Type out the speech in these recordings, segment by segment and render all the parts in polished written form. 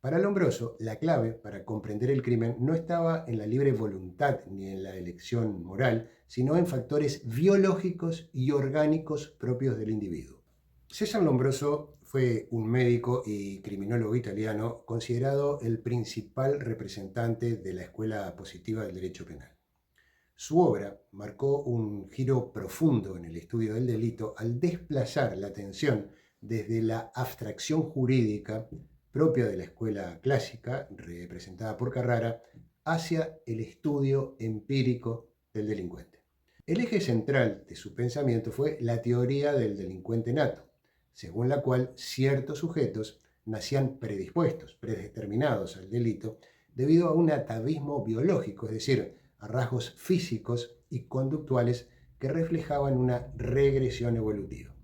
Para Lombroso, la clave para comprender el crimen no estaba en la libre voluntad ni en la elección moral, sino en factores biológicos y orgánicos propios del individuo. César Lombroso fue un médico y criminólogo italiano considerado el principal representante de la escuela positiva del derecho penal. Su obra marcó un giro profundo en el estudio del delito al desplazar la atención desde la abstracción jurídica propia de la escuela clásica, representada por Carrara, hacia el estudio empírico del delincuente. El eje central de su pensamiento fue la teoría del delincuente nato, según la cual ciertos sujetos nacían predispuestos, predeterminados al delito, debido a un atavismo biológico, es decir, a rasgos físicos y conductuales que reflejaban una regresión evolutiva.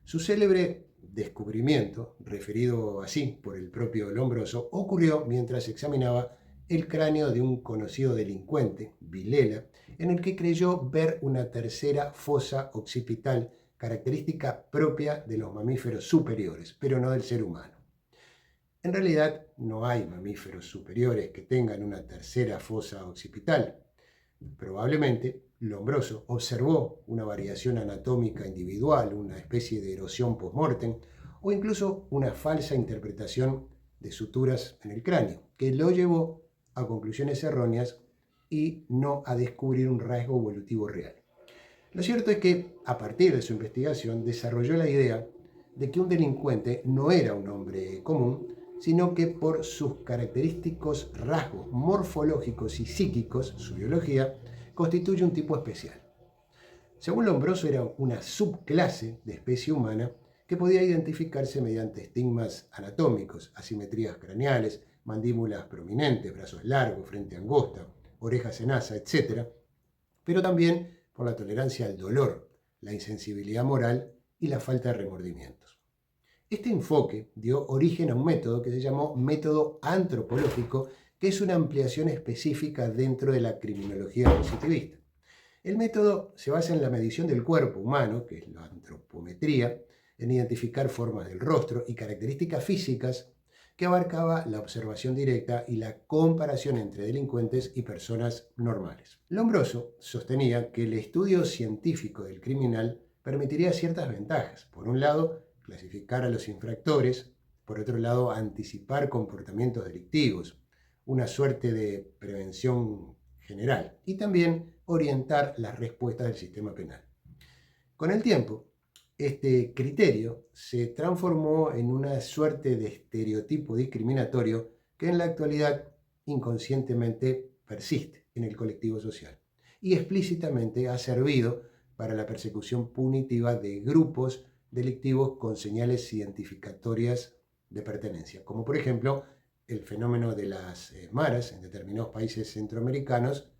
Su célebre descubrimiento, referido así por el propio Lombroso, ocurrió mientras examinaba el cráneo de un conocido delincuente, Vilela, en el que creyó ver una tercera fosa occipital, característica propia de los mamíferos superiores, pero no del ser humano. En realidad, no hay mamíferos superiores que tengan una tercera fosa occipital. Probablemente, Lombroso observó una variación anatómica individual, una especie de erosión post-mortem, o incluso una falsa interpretación de suturas en el cráneo, que lo llevó a conclusiones erróneas y no a descubrir un rasgo evolutivo real. Lo cierto es que, a partir de su investigación, desarrolló la idea de que un delincuente no era un hombre común, sino que por sus característicos rasgos morfológicos y psíquicos, su biología, constituye un tipo especial. Según Lombroso, era una subclase de especie humana que podía identificarse mediante estigmas anatómicos, asimetrías craneales, mandíbulas prominentes, brazos largos, frente angosta, orejas en asa, etc., pero también por la tolerancia al dolor, la insensibilidad moral y la falta de remordimientos. Este enfoque dio origen a un método que se llamó método antropológico, que es una ampliación específica dentro de la criminología positivista. El método se basa en la medición del cuerpo humano, que es la antropometría, en identificar formas del rostro y características físicas que abarcaba la observación directa y la comparación entre delincuentes y personas normales. Lombroso sostenía que el estudio científico del criminal permitiría ciertas ventajas. Por un lado, clasificar a los infractores, por otro lado, anticipar comportamientos delictivos, una suerte de prevención general, y también orientar las respuestas del sistema penal. Con el tiempo, este criterio se transformó en una suerte de estereotipo discriminatorio que en la actualidad inconscientemente persiste en el colectivo social y explícitamente ha servido para la persecución punitiva de grupos delictivos con señales identificatorias de pertenencia, como por ejemplo el fenómeno de las maras en determinados países centroamericanos,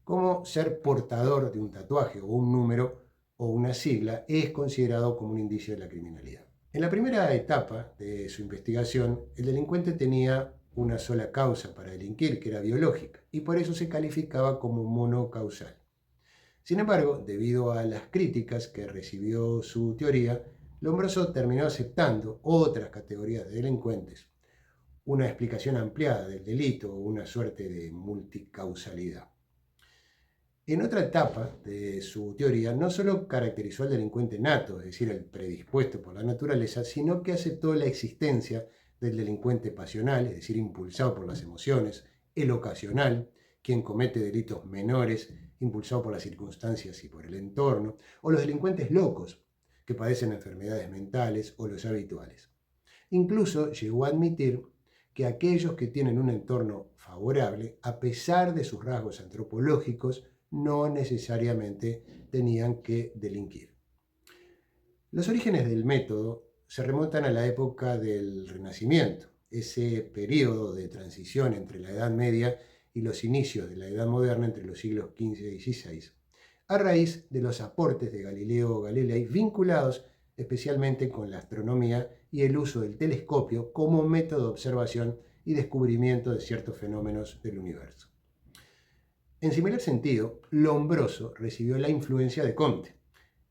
como ser portador de un tatuaje o un número o una sigla es considerado como un indicio de la criminalidad. En la primera etapa de su investigación, el delincuente tenía una sola causa para delinquir, que era biológica, y por eso se calificaba como monocausal. Sin embargo, debido a las críticas que recibió su teoría, Lombroso terminó aceptando otras categorías de delincuentes, una explicación ampliada del delito o una suerte de multicausalidad. En otra etapa de su teoría, no solo caracterizó al delincuente nato, es decir, el predispuesto por la naturaleza, sino que aceptó la existencia del delincuente pasional, es decir, impulsado por las emociones, el ocasional, quien comete delitos menores, impulsado por las circunstancias y por el entorno, o los delincuentes locos, que padecen enfermedades mentales, o los habituales. Incluso llegó a admitir que aquellos que tienen un entorno favorable, a pesar de sus rasgos antropológicos, no necesariamente tenían que delinquir. Los orígenes del método se remontan a la época del Renacimiento, ese periodo de transición entre la Edad Media y los inicios de la Edad Moderna entre los siglos XV y XVI, a raíz de los aportes de Galileo Galilei vinculados especialmente con la astronomía y el uso del telescopio como método de observación y descubrimiento de ciertos fenómenos del universo. En similar sentido, Lombroso recibió la influencia de Comte.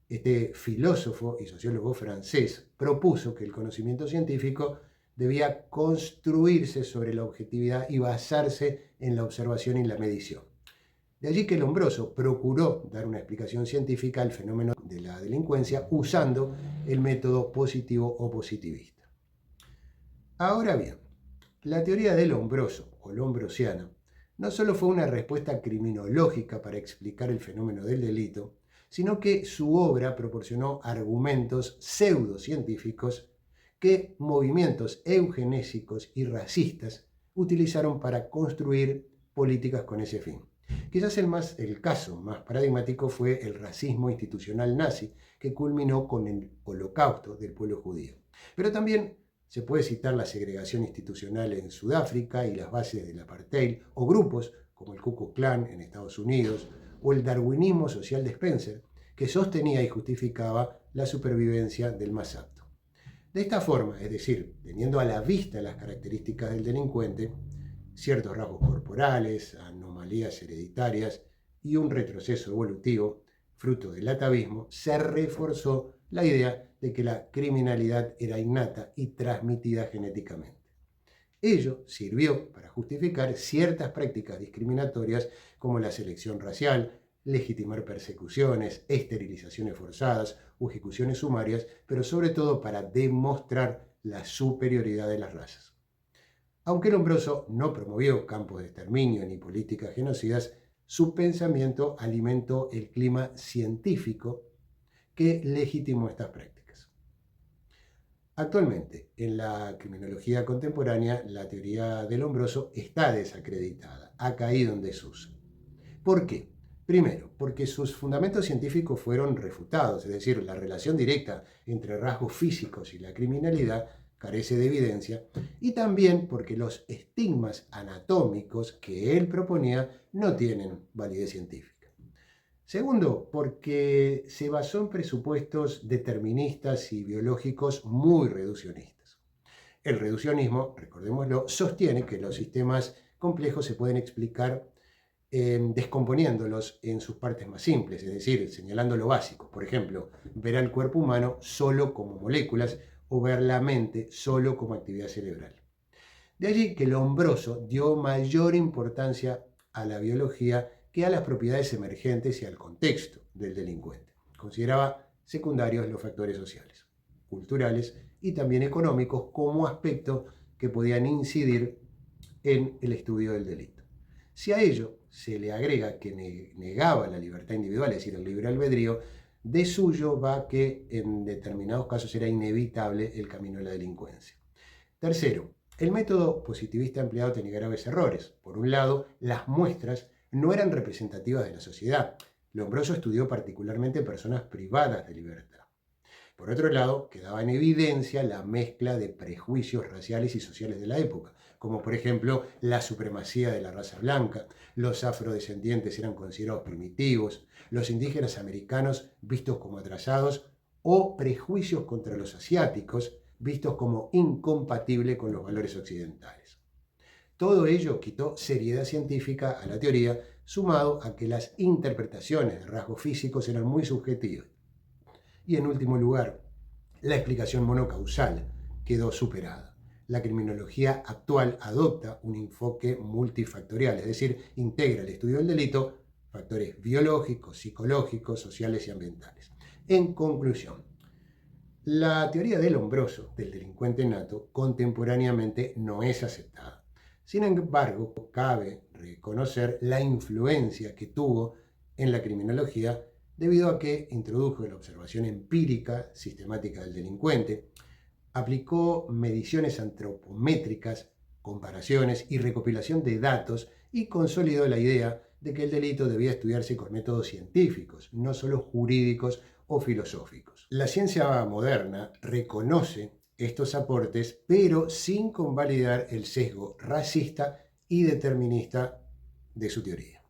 Este filósofo y sociólogo francés propuso que el conocimiento científico debía construirse sobre la objetividad y basarse en la observación y la medición. De allí que Lombroso procuró dar una explicación científica al fenómeno de la delincuencia usando el método positivo o positivista. Ahora bien, la teoría de Lombroso o lombrosiana no solo fue una respuesta criminológica para explicar el fenómeno del delito, sino que su obra proporcionó argumentos pseudocientíficos que movimientos eugenésicos y racistas utilizaron para construir políticas con ese fin. Quizás el caso más paradigmático fue el racismo institucional nazi, que culminó con el holocausto del pueblo judío. Pero también se puede citar la segregación institucional en Sudáfrica y las bases del apartheid, o grupos como el Ku Klux Klan en Estados Unidos, o el darwinismo social de Spencer, que sostenía y justificaba la supervivencia del más apto. De esta forma, es decir, teniendo a la vista las características del delincuente, ciertos rasgos corporales, anomalías hereditarias y un retroceso evolutivo, fruto del atavismo, se reforzó la idea de que la criminalidad era innata y transmitida genéticamente. Ello sirvió para justificar ciertas prácticas discriminatorias como la selección racial, legitimar persecuciones, esterilizaciones forzadas o ejecuciones sumarias, pero sobre todo para demostrar la superioridad de las razas. Aunque Lombroso no promovió campos de exterminio ni políticas genocidas, su pensamiento alimentó el clima científico que legitimó estas prácticas. Actualmente, en la criminología contemporánea, la teoría de Lombroso está desacreditada, ha caído en desuso. ¿Por qué? Primero, porque sus fundamentos científicos fueron refutados, es decir, la relación directa entre rasgos físicos y la criminalidad carece de evidencia, y también porque los estigmas anatómicos que él proponía no tienen validez científica. Segundo, porque se basó en presupuestos deterministas y biológicos muy reduccionistas. El reduccionismo, recordémoslo, sostiene que los sistemas complejos se pueden explicar descomponiéndolos en sus partes más simples, es decir, señalando lo básico. Por ejemplo, ver al cuerpo humano solo como moléculas o ver la mente solo como actividad cerebral. De allí que Lombroso dio mayor importancia a la biología que a las propiedades emergentes y al contexto del delincuente. Consideraba secundarios los factores sociales, culturales y también económicos como aspectos que podían incidir en el estudio del delito. Si a ello se le agrega que negaba la libertad individual, es decir, el libre albedrío, de suyo va que en determinados casos era inevitable el camino de la delincuencia. Tercero, el método positivista empleado tenía graves errores. Por un lado, las muestras no eran representativas de la sociedad. Lombroso estudió particularmente personas privadas de libertad. Por otro lado, quedaba en evidencia la mezcla de prejuicios raciales y sociales de la época, como por ejemplo la supremacía de la raza blanca, los afrodescendientes eran considerados primitivos, los indígenas americanos vistos como atrasados o prejuicios contra los asiáticos vistos como incompatibles con los valores occidentales. Todo ello quitó seriedad científica a la teoría, sumado a que las interpretaciones de rasgos físicos eran muy subjetivas. Y en último lugar, la explicación monocausal quedó superada. La criminología actual adopta un enfoque multifactorial, es decir, integra el estudio del delito, factores biológicos, psicológicos, sociales y ambientales. En conclusión, la teoría de Lombroso, del delincuente nato, contemporáneamente no es aceptada. Sin embargo, cabe reconocer la influencia que tuvo en la criminología debido a que introdujo la observación empírica sistemática del delincuente, aplicó mediciones antropométricas, comparaciones y recopilación de datos y consolidó la idea de que el delito debía estudiarse con métodos científicos, no solo jurídicos o filosóficos. La ciencia moderna reconoce estos aportes, pero sin convalidar el sesgo racista y determinista de su teoría.